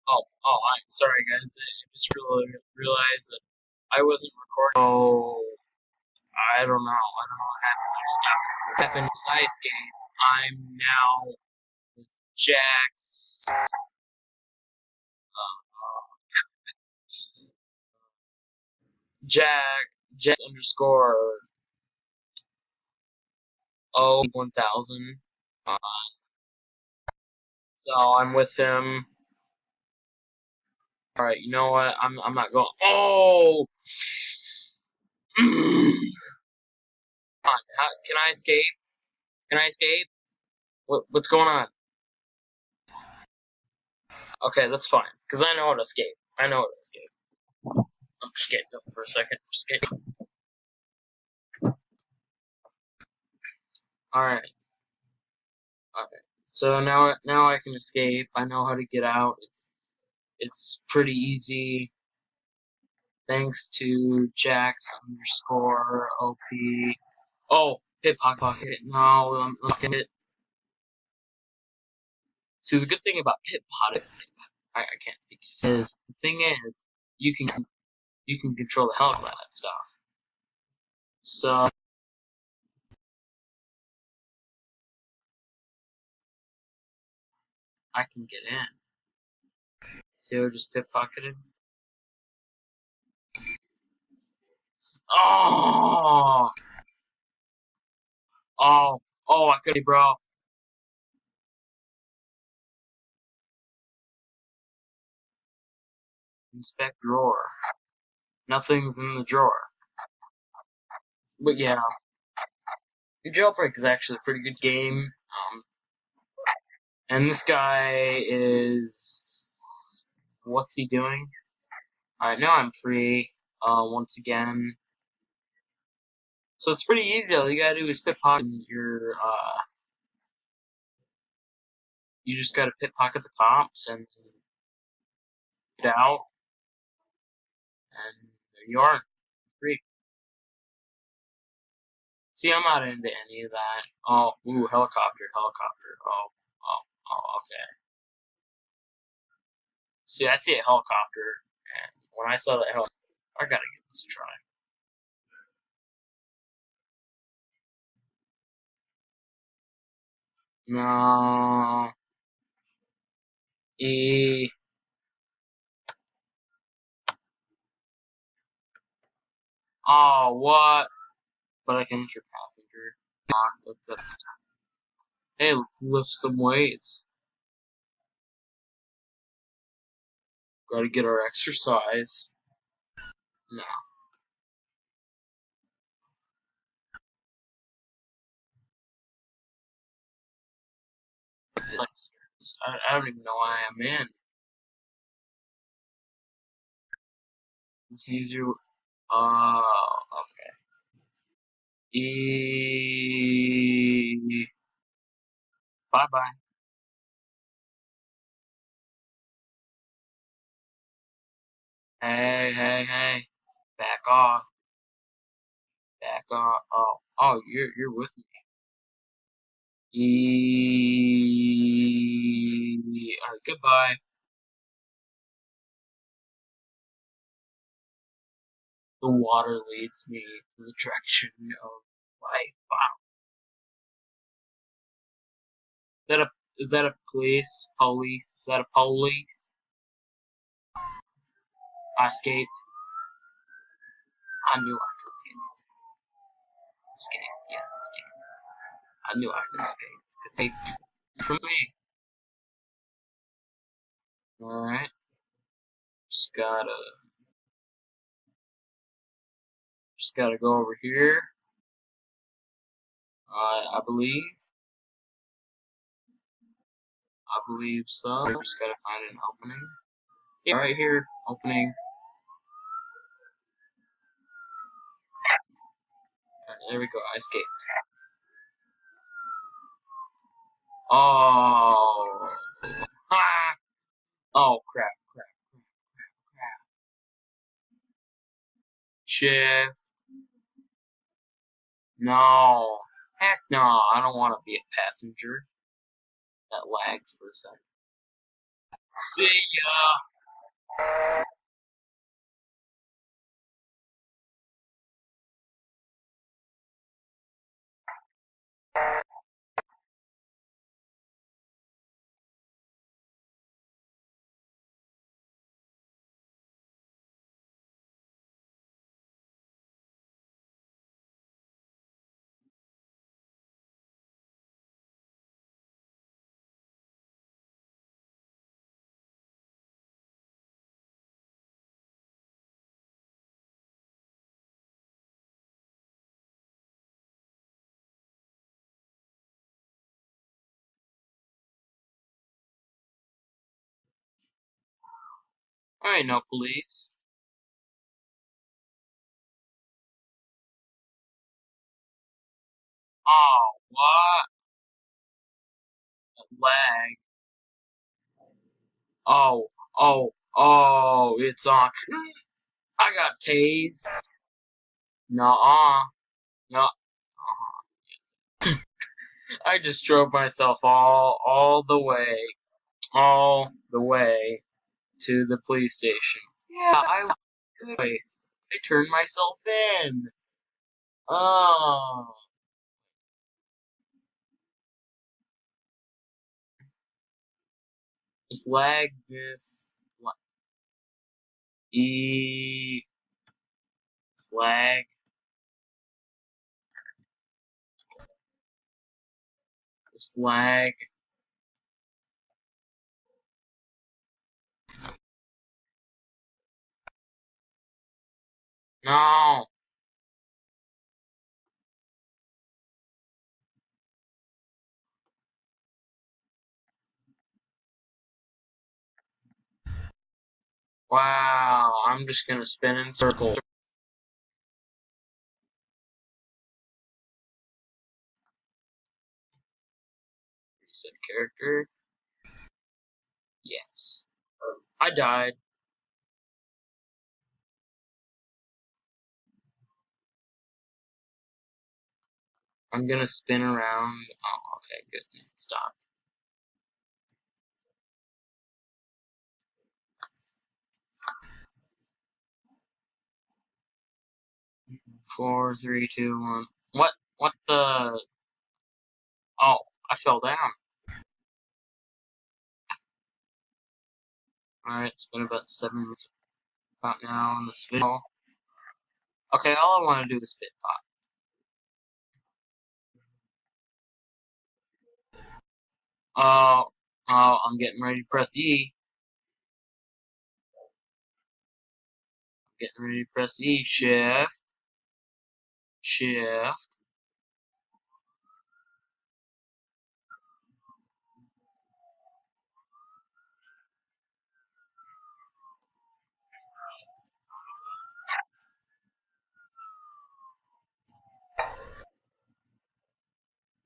I'm sorry, guys. I just realized that I wasn't recording. Oh, I don't know. I don't know what happened. I just stopped recording. Happened as I escaped. I'm now with Jax. Jax underscore 1000. Uh, so I'm with him. All right, you know what? I'm not going. Oh, come on. Can I escape? Can I escape? What's going on? Okay, that's fine. Because I know how to escape. I know how to escape. I'm just getting up for a second. Just getting. Alright. Okay. So now I can escape. I know how to get out. It's pretty easy. Thanks to Jax underscore OP. Oh, hit pocket. No, I'm looking at it. See, the good thing about pit pocket, I can't speak, is the thing is you can control the hell out of that stuff. So I can get in. See, I just pit pocketed. Oh, I could, bro. Inspect drawer. Nothing's in the drawer. But yeah, Jailbreak is actually a pretty good game. And this guy is. What's he doing? Alright, now I'm free. Once again. So it's pretty easy. All you gotta do is pit pocket your. You just gotta pit pocket the cops and get out. And there you are. Free. See, I'm not into any of that. Oh, ooh, helicopter. Okay. See, I see a helicopter, and when I saw that helicopter, I gotta give this a try. No. E. Oh, what? But I can enter passenger. Hey, let's lift some weights. Gotta get our exercise. No. I don't even know why I'm in. It's easier. Oh, okay. E. Bye bye. Hey. Back off. Back off. You're with me. Alright, goodbye. The water leads me to the direction of life. Wow. Is that a police? Police? Is that a police? I escaped. I knew I could escape. Escape. Yes, escape. I knew I could escape. Escape from me. Alright. Just gotta go over here. I believe so. Just gotta find an opening. Yeah, right here. Opening. Right, there we go. I escaped. Oh. Ah. Oh, crap. Shift. No. Heck no. I don't want to be a passenger. That lagged for a second. See ya. I ain't no police. Oh, what? Lag. Oh, oh, it's on. I got tased. Nuh-uh. No. Yes. I just drove myself all the way to the police station. Yeah, I good. I turned myself in. Oh, just lag this e slag. Slag. No. Wow, I'm just gonna spin in circles. Reset character. Yes. I died. I'm gonna spin around. Oh, okay, good. Stop. 4, 3, 2, 1. What? What the? Oh, I fell down. Alright, it's been about 7 minutes about now in this video. Okay, all I want to do is spit pop. Oh, oh, I'm getting ready to press E. Getting ready to press E. Shift. Shift.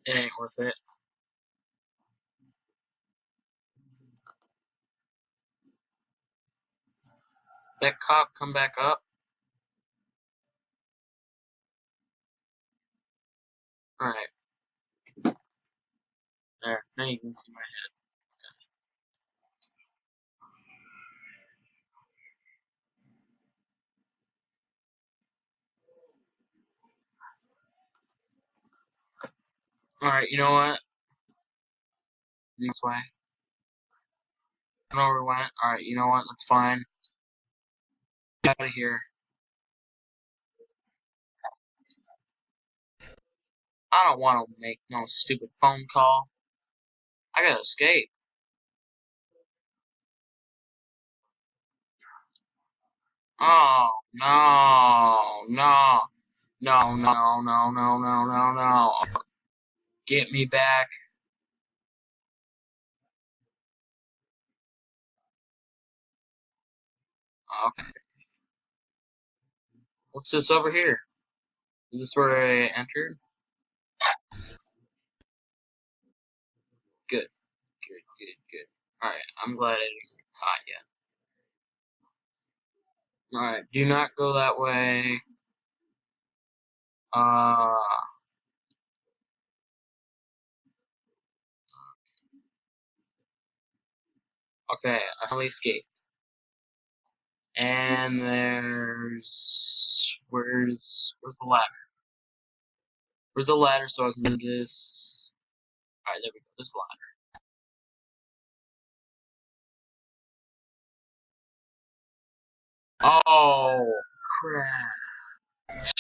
It ain't worth it. That cop come back up. Alright. There. Now you can see my head. Alright, you know what? This way. I know where we went. Alright, you know what? That's fine. Get out of here. I don't want to make no stupid phone call. I gotta escape. Oh, no, no, no, no, no, no, no, no, no. Get me back. Okay. What's this over here? Is this where I entered? Good, good, good, good. Alright, I'm glad I didn't get caught yet. Alright, do not go that way. Uh, Okay, I finally escaped. And where's the ladder? Where's the ladder so I can do this? Alright, there we go. There's the ladder. Oh, crap.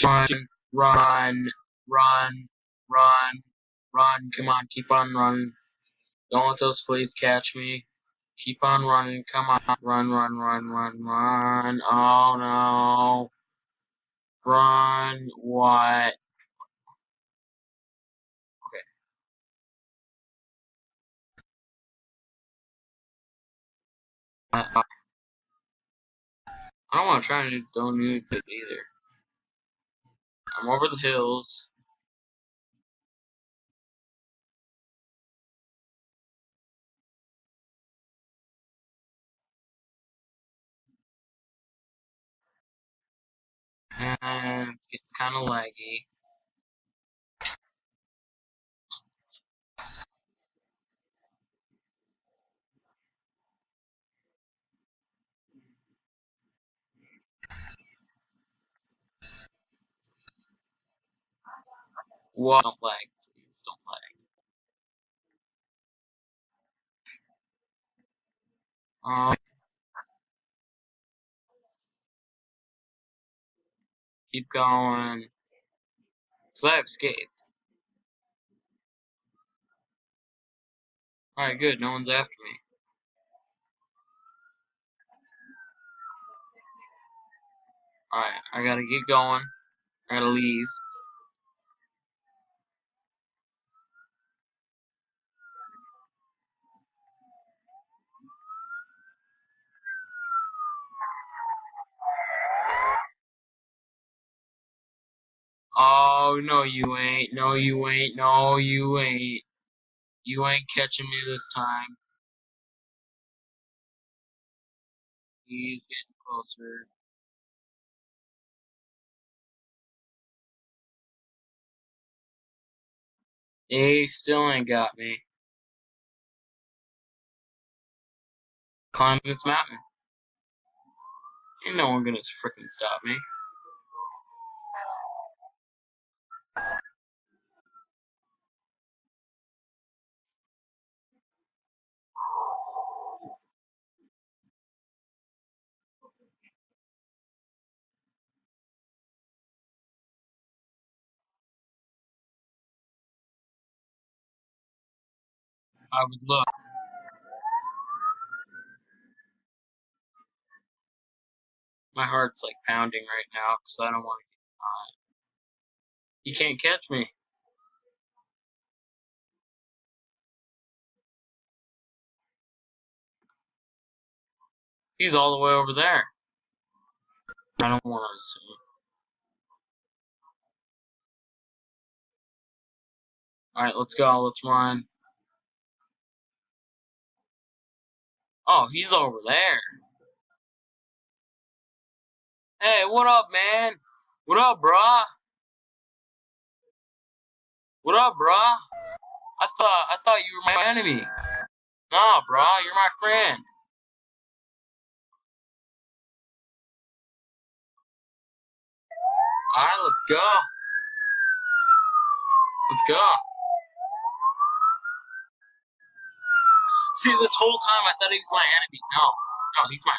Run, run, run, run. Come on, keep on running. Don't let those fleas catch me. Keep on running. Come on. Run, run, run, run, run. Oh no. Run. What? Okay. I don't want to try and don't do it either. I'm over the hills. And it's getting kind of laggy. Whoa. Don't lag, please. Don't lag. Keep going. Because I have escaped. Alright, good. No one's after me. Alright, I gotta get going. I gotta leave. Oh, no, you ain't. No, you ain't. No, you ain't. You ain't catching me this time. He's getting closer. He still ain't got me. Climb this mountain. Ain't no one gonna frickin' stop me. I would look. My heart's like pounding right now because I don't want to get caught. You can't catch me. He's all the way over there. I don't want to assume. Alright, let's go. Let's run. Oh, he's over there. Hey, what up, man? What up, brah? What up, brah? I thought you were my enemy. Nah, brah, you're my friend. Alright, let's go. Let's go. See, this whole time I thought he was my enemy. No, he's my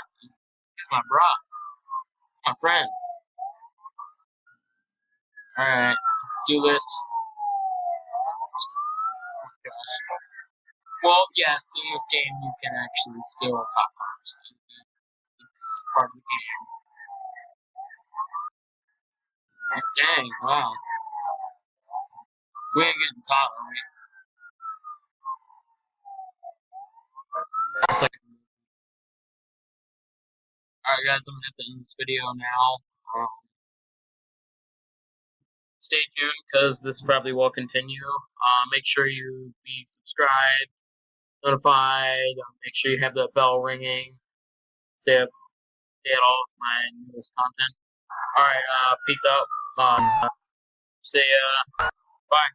brah. He's my friend. Alright, let's do this. Gosh. Well, yes, in this game you can actually steal cop cars. It's part of the game. Dang, wow. We ain't getting caught, are we? Just like, alright guys, I'm gonna have to end this video now. Stay tuned because this probably will continue. Make sure you be subscribed, notified. Make sure you have the bell ringing. Stay up, stay at all of my newest content. All right, peace out. See ya. Bye.